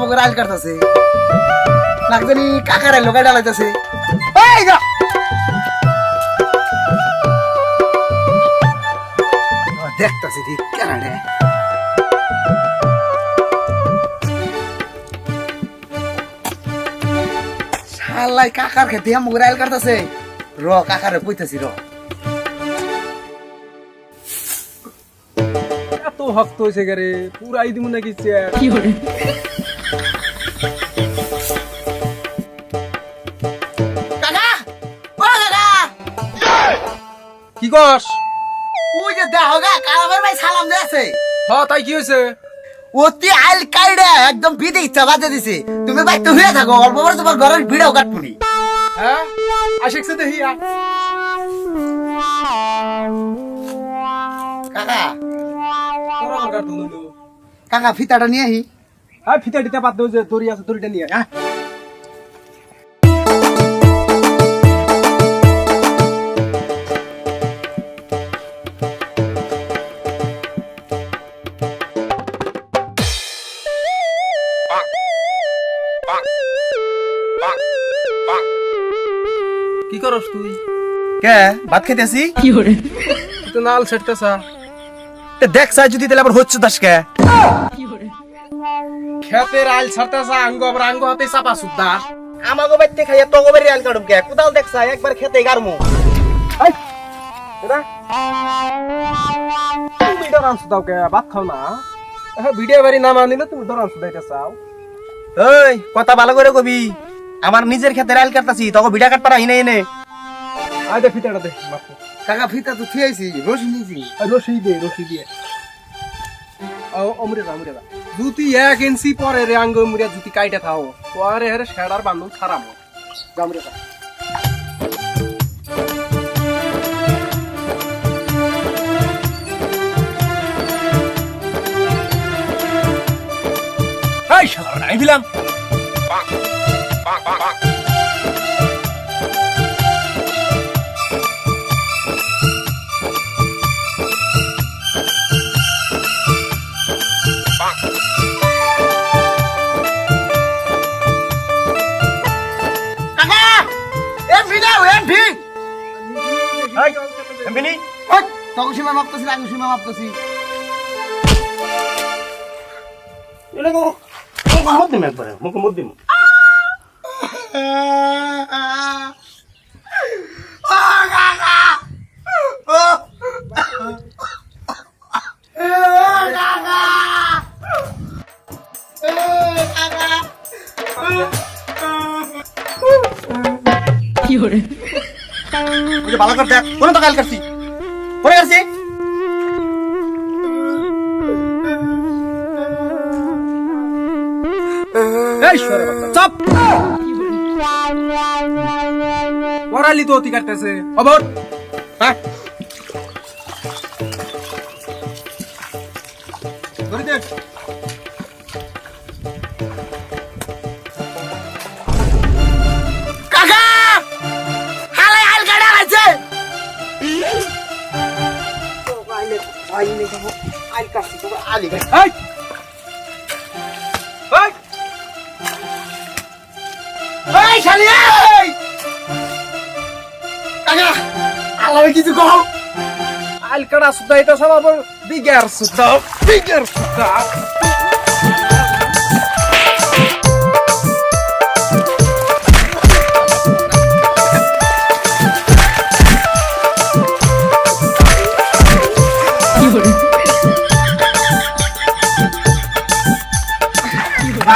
বগর আইল কাটতাছে লাগজানি কাকারে লোকাই ডালাইতাছে এই যা দেখতাছি ঠিক কেন রে শালাই কাকার খেতে বগর আইল কাটতাছে র কাকারে কইতাছি র এত ভক্ত হয়েছে গারে পুরাই দিমু নাকি চেয়ার কি করে কাকা ও কাকা কি কস ওই যে দেখো গা কালামের ভাই সালাম দিয়েছে তাই কি হয়েছে অতি আইল কাইডে একদম বিধি ইচ্ছা বাজে দিছে তুমি ভাই তো হয়ে থাকো অল্প পরে তোমার ঘরের ভিড়ও কাটপুনি হ্যাঁ আশিকছে দেখি কাকা তোরা আমার কাটুন কাকা ফিতাটা নিয়ে আহি ফিতা টিতা বাদ দেও যে দড়ি আছে দড়িটা নিয়ে হ্যাঁ কি করস তুই কে ভাত খেতেছি কি করে তুই তো নাল ছেড়তেছা দেখ সাই যদি তাহলে আবার হচ্ছে দাস কে কি করে খেতের আইল ছাড়তেছা আঙ্গ আবার আঙ্গ হাতে চাপা সুদ্ধা আমাগো বাইতে খাইয়া তো গোবের আইল কাটুম কে কোদাল দেখ সাই একবার খেতে গারমু তুমি ডরান সুদাও কে ভাত খাও না ভিডিও বাড়ি নাম আনিলে তুমি ডরান সুদাইতে চাও ওই কথা ভালো করে কবি আমার নিজের ক্ষেতের আইল কাটতাছি তখন ভিডা কাটপারা হিনে এনে আয় দে ফিতাটা দে মাত্র কাকা ফিতা তো থিয়াইছি রশি নিছি রশি দিয়ে অমরেদা জুতি 1 ইঞ্চি পরে রে আঙ্গ মুরিয়া জুতি কাইটা থাও পরে হেরে শেডার বান্ধব খারাপ জামরেদা এই শালা নাই দিলাম কাকা এমভি দাও এমভি এই এমভি নি ওই তখন সীমা মাপতাছি আমি সীমা মাপতাছি এলে গো মোহাম্মদ দিম একবারে মোহাম্মদ দিম ও কাকা ও কি করে मुझे बाला कर दे कौन तो काल करसी कोने करसी এই সরে বাচ্চা চুপ ওরালি তো অতি কাটতেছে অবর হ্যাঁ ধরে দে কাকা হালে আল গাড়া আছে তো আইলে যাবো আল কাটছি তো আলি গাড়ি এই এই এই শালি এই কাকা আলারে কিছু কও আলকাড়া সুদ্ধা এটা সব আবার বিগার সুদ্ধা কি করে কি করে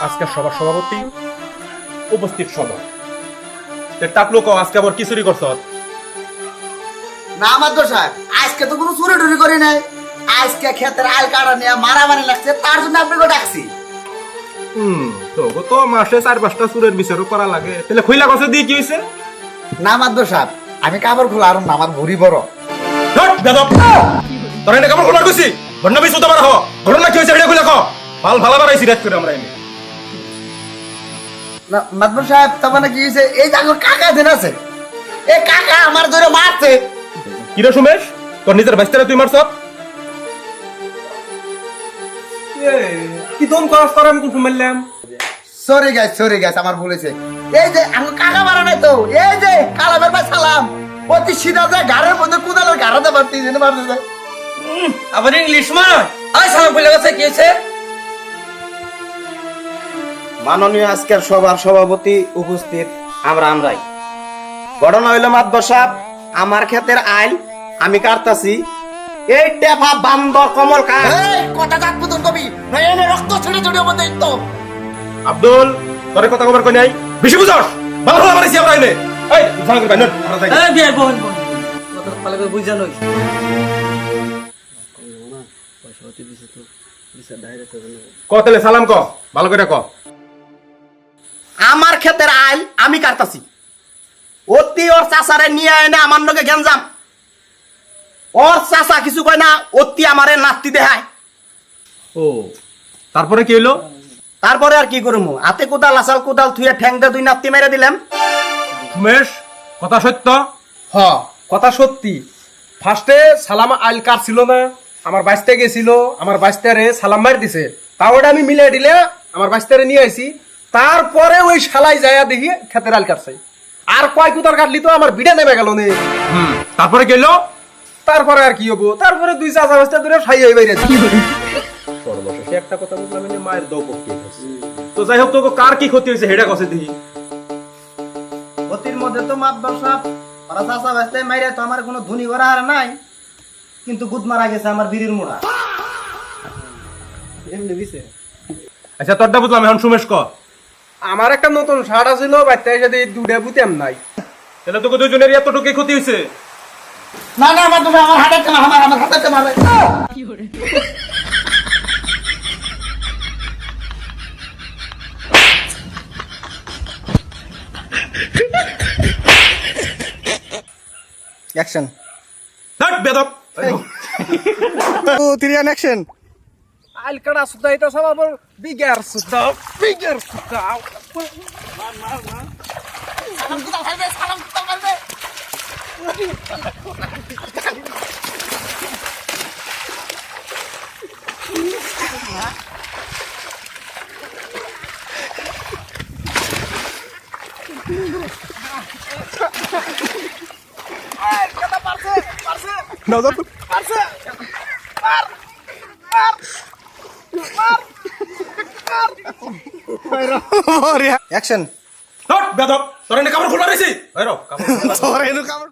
আজকে সবার সভাপতি উপস্থিত সভা টাকলো কো আজকে আবার কি চুরি করছ না মাদ্র সাহেব আজকে তো কোনো চুরি টুরি করি নাই আজকে ক্ষেতের আল কাটা নিয়ে মারামারি লাগছে তার জন্য আপনাকে ডাকছি তো গত মাসে 4-5টা চুরের বিচারও করা লাগে তাহলে খইলা গছে দিয়ে কি হইছে না মাদ্দ সাহেব আমি কাপড় খোলা আর আমার ভুড়ি বড় ধর বেদব তোর এনে কাপড় খোলা কইছি বন্নবি সুতা মারা হ ঘটনা কি হইছে এটা কইলা ক ভাল ভালো বাড়াইছি রাত করে আমরা এনে না মাদ্দ সাহেব তার মানে কি হয়েছে এই যে আমার কাকা দেন আছে এই কাকা আমার ধরে মারছে কি রে সুমেশ তোর নিজের বাইস্তারে তুই মারছ কি দম খরচ করে আমি কিছু মারলাম সরি গাইস আমার ভুলেছে এই যে আমার কাকা মারা নাই তো এই যে কালামের ভাই সালাম অতি সিধা যায় ঘাড়ের মধ্যে কুদালের ঘাড়াতে পারতি জেনে মারতে যায় আবার ইংলিশ মানে আই সালাম কইলা গেছে কি হইছে মাননীয় আজকের সভার সভাপতি উপস্থিত আমরাই ঘটনা হইল মাতবর সাহেব আমার ক্ষেতের আইল আমি কাটতাছি এই টেফা বান্দর কমল কাঠ এই কথা কাট পুতুল কবি না এনে রক্ত ছেড়ে ছেড়ে আমাদের তো আব্দুল তোরে কথা কবার কই নাই বেশি বুঝছস ভালো ভালো বাড়াইছি আমরা এনে এই ভালো করে বাইন আমরা যাই এই বিয়াই বহন কথা ভালো করে বুঝা লই ক তাহলে সালাম ক ভালো করে ক আমার ক্ষেতের আইল আমি কাটতাছি অতি ওর চাচারে নিয়ে এনে আমার লগে গেঞ্জাম ওর চাচা কিছু কয় না অতি আমারে নাতি দেখায় ও তারপরে কি হইলো তারপরে আর কি করবো হাতে কোদাল আসাল কোদাল থুয়ে ঠ্যাং দিয়ে 2 নাতি মেরে দিলাম সুমেশ কথা সত্য হ কথা সত্যি ফার্স্টে সালাম আইল কার ছিল না আমার বাইস্তে গেছিল আমার বাইস্তারে সালাম মার দিছে তাও ওটা আমি মিলাই দিলে আমার বাইস্তারে নিয়ে আইছি তারপরে ওই শালাই যায়া দেখি খেতের আইল কাটছে আর কয় কুতার কাটলি তো আমার বিড়া নেমে গেল নে তারপরে কি হইলো তারপরে আর কি হবো তারপরে 2 চাচা বাইস্তা ধরে খাই হই বাইরে সর্বশেষে একটা কথা বুঝলাম যে মায়ের দৌ পক্ষে তো যাই হোক তোকে কার কি ক্ষতি হয়েছে হেডা কষে দেখি অতির মধ্যে তো মাতবর সাহেব ওরা চাচা বাস্তে মাইরে তো আমার কোনো ধনী করা আর নাই কিন্তু গুদ মারা গেছে আমার বিড়ির মোড়া এমনি দিছে আচ্ছা তোরটা বুঝলাম এখন সুমেশ ক আমার একটা নতুন শার্ট আছিল বাইতে এসে দিয়ে 2টা বুতেম নাই তাহলে তোকে দুজনের এতটুকু ক্ষতি হয়েছে না না মাদ্দ ভাই আমার হাতে মারে আমার হাতে মারে অ্যাকশন ধ্যাৎ, বেদব অ্যাকশন আইল কাটা সুতা এটা সব আবার বিগার সুতা অ্যাকশন ধ্যাৎ, বেদব তোর এনে কাপড় খোলা রয়েছে